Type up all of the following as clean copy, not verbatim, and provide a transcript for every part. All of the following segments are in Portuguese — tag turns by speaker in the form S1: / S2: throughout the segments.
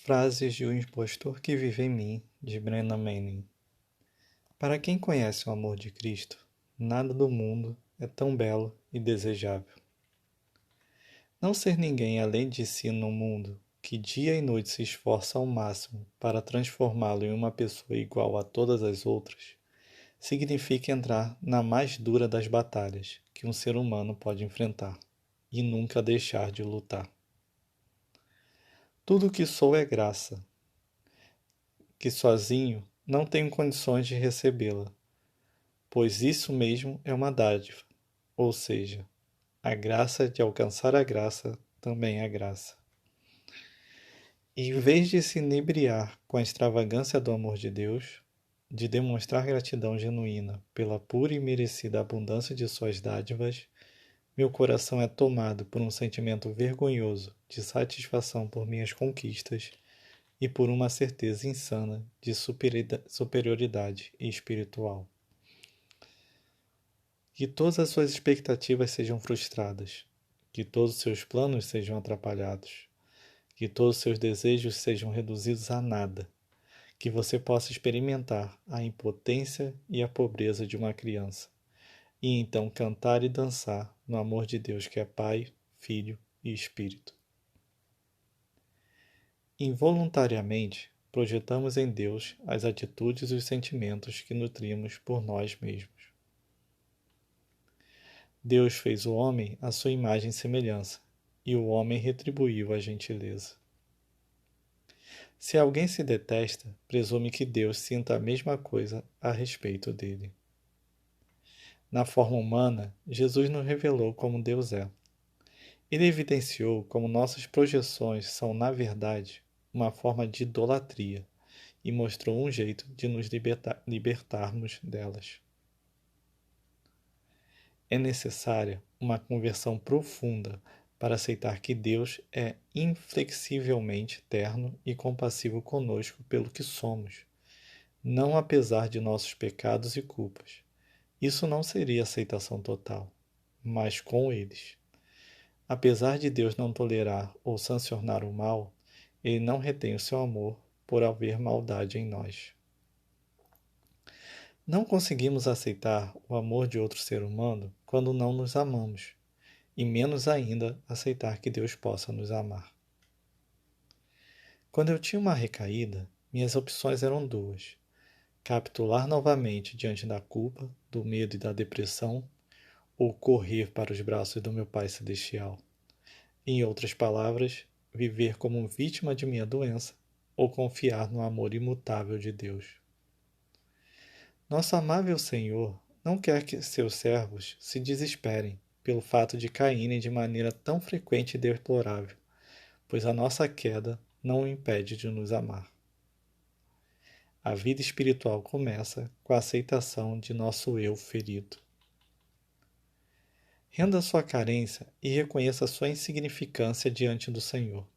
S1: Frases de O Impostor que Vive em Mim, de Brennan Manning. Para quem conhece o amor de Cristo, nada do mundo é tão belo e desejável. Não ser ninguém além de si no mundo, que dia e noite se esforça ao máximo para transformá-lo em uma pessoa igual a todas as outras, significa entrar na mais dura das batalhas que um ser humano pode enfrentar e nunca deixar de lutar. Tudo o que sou é graça, que sozinho não tenho condições de recebê-la, pois isso mesmo é uma dádiva, ou seja, a graça de alcançar a graça também é graça. E em vez de se inebriar com a extravagância do amor de Deus, de demonstrar gratidão genuína pela pura e merecida abundância de suas dádivas, meu coração é tomado por um sentimento vergonhoso de satisfação por minhas conquistas e por uma certeza insana de superioridade espiritual. Que todas as suas expectativas sejam frustradas, que todos os seus planos sejam atrapalhados, que todos os seus desejos sejam reduzidos a nada, que você possa experimentar a impotência e a pobreza de uma criança, e então cantar e dançar no amor de Deus que é Pai, Filho e Espírito. Involuntariamente, projetamos em Deus as atitudes e os sentimentos que nutrimos por nós mesmos. Deus fez o homem à sua imagem e semelhança, e o homem retribuiu a gentileza. Se alguém se detesta, presume que Deus sinta a mesma coisa a respeito dele. Na forma humana, Jesus nos revelou como Deus é. Ele evidenciou como nossas projeções são, na verdade, uma forma de idolatria e mostrou um jeito de nos libertarmos delas. É necessária uma conversão profunda para aceitar que Deus é inflexivelmente terno e compassivo conosco pelo que somos, não apesar de nossos pecados e culpas. Isso não seria aceitação total, mas com eles. Apesar de Deus não tolerar ou sancionar o mal, ele não retém o seu amor por haver maldade em nós. Não conseguimos aceitar o amor de outro ser humano quando não nos amamos, e menos ainda aceitar que Deus possa nos amar. Quando eu tinha uma recaída, minhas opções eram duas: capitular novamente diante da culpa, do medo e da depressão, ou correr para os braços do meu Pai Celestial. Em outras palavras, viver como vítima de minha doença ou confiar no amor imutável de Deus. Nosso amável Senhor não quer que seus servos se desesperem pelo fato de caírem de maneira tão frequente e deplorável, pois a nossa queda não o impede de nos amar. A vida espiritual começa com a aceitação de nosso eu ferido. Renda sua carência e reconheça sua insignificância diante do Senhor.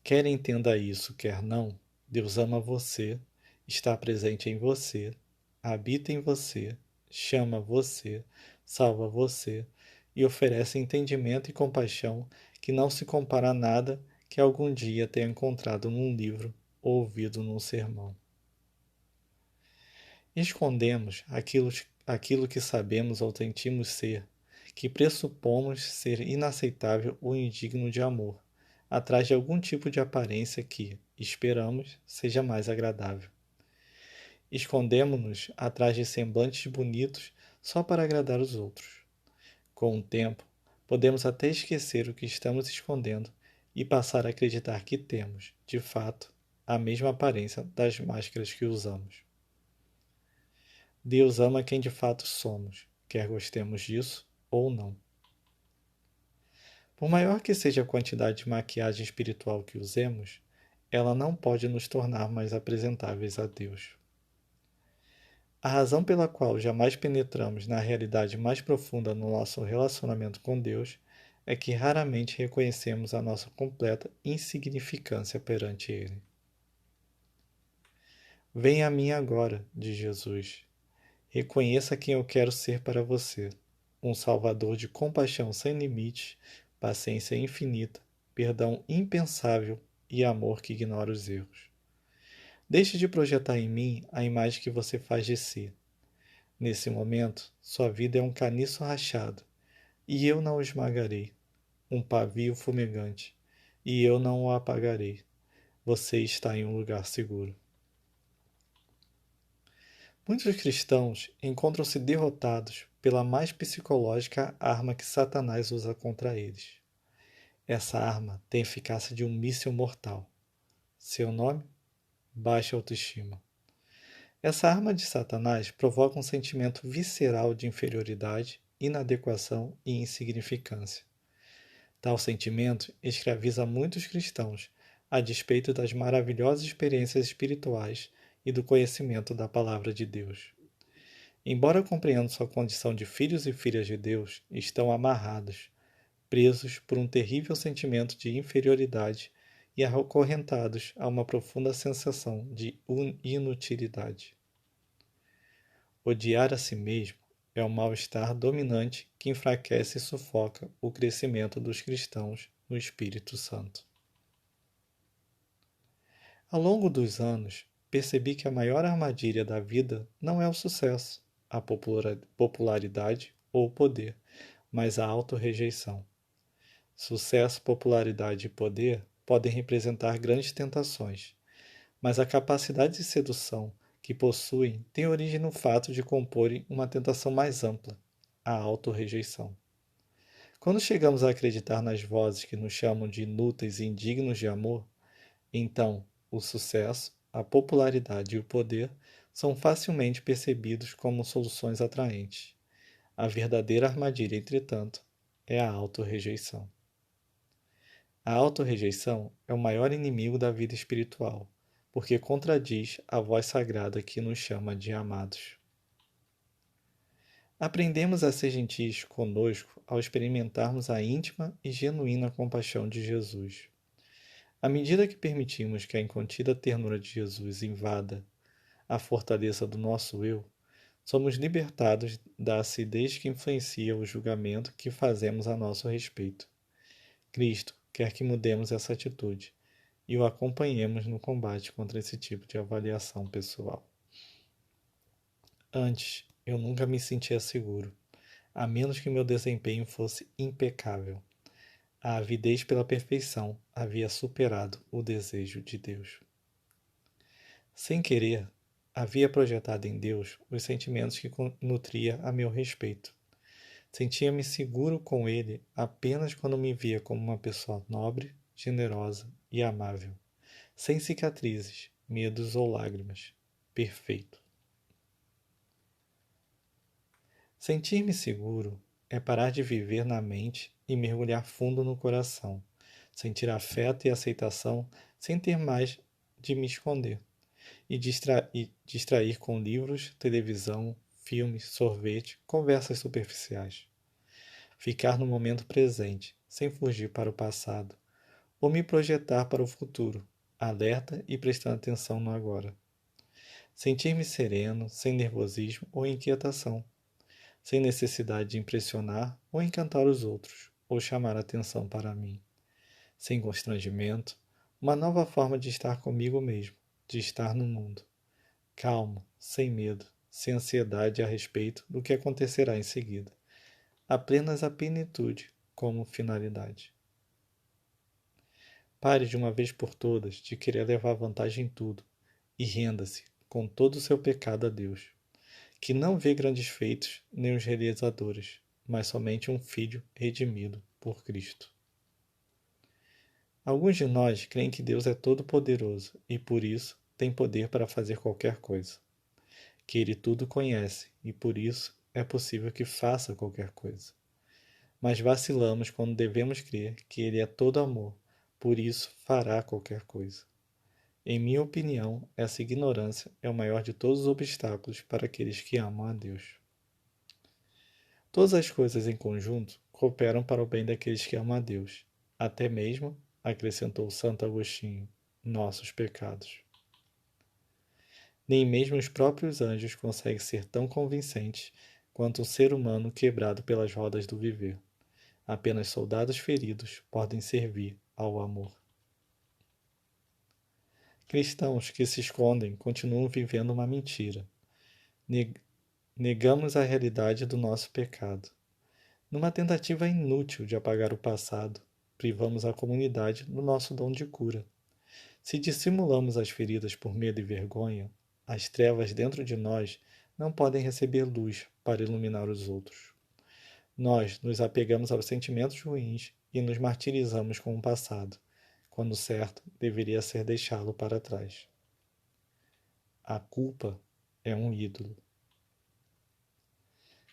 S1: Quer entenda isso, quer não, Deus ama você, está presente em você, habita em você, chama você, salva você e oferece entendimento e compaixão que não se compara a nada que algum dia tenha encontrado num livro ou ouvido num sermão. Escondemos aquilo que sabemos ou sentimos ser, que pressupomos ser inaceitável ou indigno de amor, atrás de algum tipo de aparência que, esperamos, seja mais agradável. Escondemos-nos atrás de semblantes bonitos só para agradar os outros. Com o tempo, podemos até esquecer o que estamos escondendo e passar a acreditar que temos, de fato, a mesma aparência das máscaras que usamos. Deus ama quem de fato somos, quer gostemos disso ou não. Por maior que seja a quantidade de maquiagem espiritual que usemos, ela não pode nos tornar mais apresentáveis a Deus. A razão pela qual jamais penetramos na realidade mais profunda no nosso relacionamento com Deus é que raramente reconhecemos a nossa completa insignificância perante Ele. Venha a mim agora, diz Jesus. Reconheça quem eu quero ser para você, um Salvador de compaixão sem limites, paciência infinita, perdão impensável e amor que ignora os erros. Deixe de projetar em mim a imagem que você faz de si. Nesse momento, sua vida é um caniço rachado, e eu não o esmagarei, um pavio fumegante, e eu não o apagarei. Você está em um lugar seguro. Muitos cristãos encontram-se derrotados pela mais psicológica arma que Satanás usa contra eles. Essa arma tem a eficácia de um míssil mortal. Seu nome? Baixa autoestima. Essa arma de Satanás provoca um sentimento visceral de inferioridade, inadequação e insignificância. Tal sentimento escraviza muitos cristãos, a despeito das maravilhosas experiências espirituais e do conhecimento da Palavra de Deus. Embora compreendam sua condição de filhos e filhas de Deus, estão amarrados, presos por um terrível sentimento de inferioridade e acorrentados a uma profunda sensação de inutilidade. Odiar a si mesmo é um mal-estar dominante que enfraquece e sufoca o crescimento dos cristãos no Espírito Santo. Ao longo dos anos, percebi que a maior armadilha da vida não é o sucesso, a popularidade ou o poder, mas a autorrejeição. Sucesso, popularidade e poder podem representar grandes tentações, mas a capacidade de sedução que possuem tem origem no fato de comporem uma tentação mais ampla, a autorrejeição. Quando chegamos a acreditar nas vozes que nos chamam de inúteis e indignos de amor, então o sucesso, a popularidade e o poder são facilmente percebidos como soluções atraentes. A verdadeira armadilha, entretanto, é a autorrejeição. A autorrejeição é o maior inimigo da vida espiritual, porque contradiz a voz sagrada que nos chama de amados. Aprendemos a ser gentis conosco ao experimentarmos a íntima e genuína compaixão de Jesus. À medida que permitimos que a incontida ternura de Jesus invada a fortaleza do nosso eu, somos libertados da acidez que influencia o julgamento que fazemos a nosso respeito. Cristo quer que mudemos essa atitude e o acompanhemos no combate contra esse tipo de avaliação pessoal. Antes, eu nunca me sentia seguro, a menos que meu desempenho fosse impecável. A avidez pela perfeição havia superado o desejo de Deus. Sem querer, havia projetado em Deus os sentimentos que nutria a meu respeito. Sentia-me seguro com ele apenas quando me via como uma pessoa nobre, generosa e amável, sem cicatrizes, medos ou lágrimas. Perfeito. Sentir-me seguro é parar de viver na mente e mergulhar fundo no coração, sentir afeto e aceitação sem ter mais de me esconder, e distrair com livros, televisão, filmes, sorvete, conversas superficiais. Ficar no momento presente, sem fugir para o passado, ou me projetar para o futuro, alerta e prestando atenção no agora. Sentir-me sereno, sem nervosismo ou inquietação, sem necessidade de impressionar ou encantar os outros, ou chamar atenção para mim. Sem constrangimento, uma nova forma de estar comigo mesmo, de estar no mundo. Calmo, sem medo, sem ansiedade a respeito do que acontecerá em seguida. Apenas a plenitude como finalidade. Pare de uma vez por todas de querer levar vantagem em tudo e renda-se com todo o seu pecado a Deus, que não vê grandes feitos nem os realizadores, mas somente um filho redimido por Cristo. Alguns de nós creem que Deus é todo-poderoso e, por isso, tem poder para fazer qualquer coisa. Que Ele tudo conhece e, por isso, é possível que faça qualquer coisa. Mas vacilamos quando devemos crer que Ele é todo amor, por isso fará qualquer coisa. Em minha opinião, essa ignorância é o maior de todos os obstáculos para aqueles que amam a Deus. Todas as coisas em conjunto cooperam para o bem daqueles que amam a Deus, até mesmo, acrescentou Santo Agostinho, nossos pecados. Nem mesmo os próprios anjos conseguem ser tão convincentes quanto um ser humano quebrado pelas rodas do viver. Apenas soldados feridos podem servir ao amor. Cristãos que se escondem continuam vivendo uma mentira. Negamos a realidade do nosso pecado. Numa tentativa inútil de apagar o passado, privamos a comunidade do nosso dom de cura. Se dissimulamos as feridas por medo e vergonha, as trevas dentro de nós não podem receber luz para iluminar os outros. Nós nos apegamos aos sentimentos ruins e nos martirizamos com o passado, quando o certo deveria ser deixá-lo para trás. A culpa é um ídolo.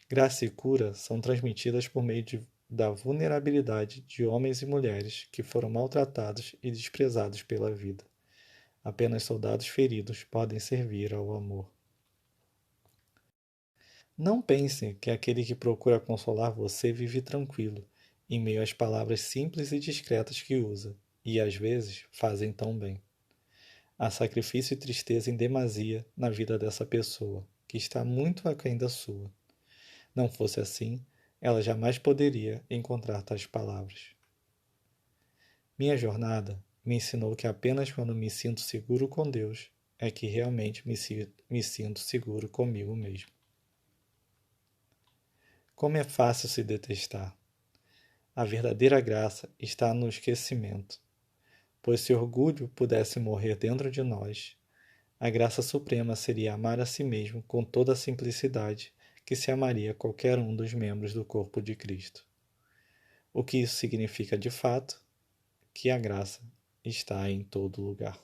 S1: Graça e cura são transmitidas por meio da vulnerabilidade de homens e mulheres que foram maltratados e desprezados pela vida. Apenas soldados feridos podem servir ao amor. Não pense que aquele que procura consolar você vive tranquilo, em meio às palavras simples e discretas que usa, e às vezes fazem tão bem. Há sacrifício e tristeza em demasia na vida dessa pessoa, que está muito aquém da sua. Não fosse assim, ela jamais poderia encontrar tais palavras. Minha jornada me ensinou que apenas quando me sinto seguro com Deus é que realmente me sinto seguro comigo mesmo. Como é fácil se detestar. A verdadeira graça está no esquecimento, pois se orgulho pudesse morrer dentro de nós, a graça suprema seria amar a si mesmo com toda a simplicidade que se amaria qualquer um dos membros do corpo de Cristo. O que isso significa de fato? Que a graça está em todo lugar.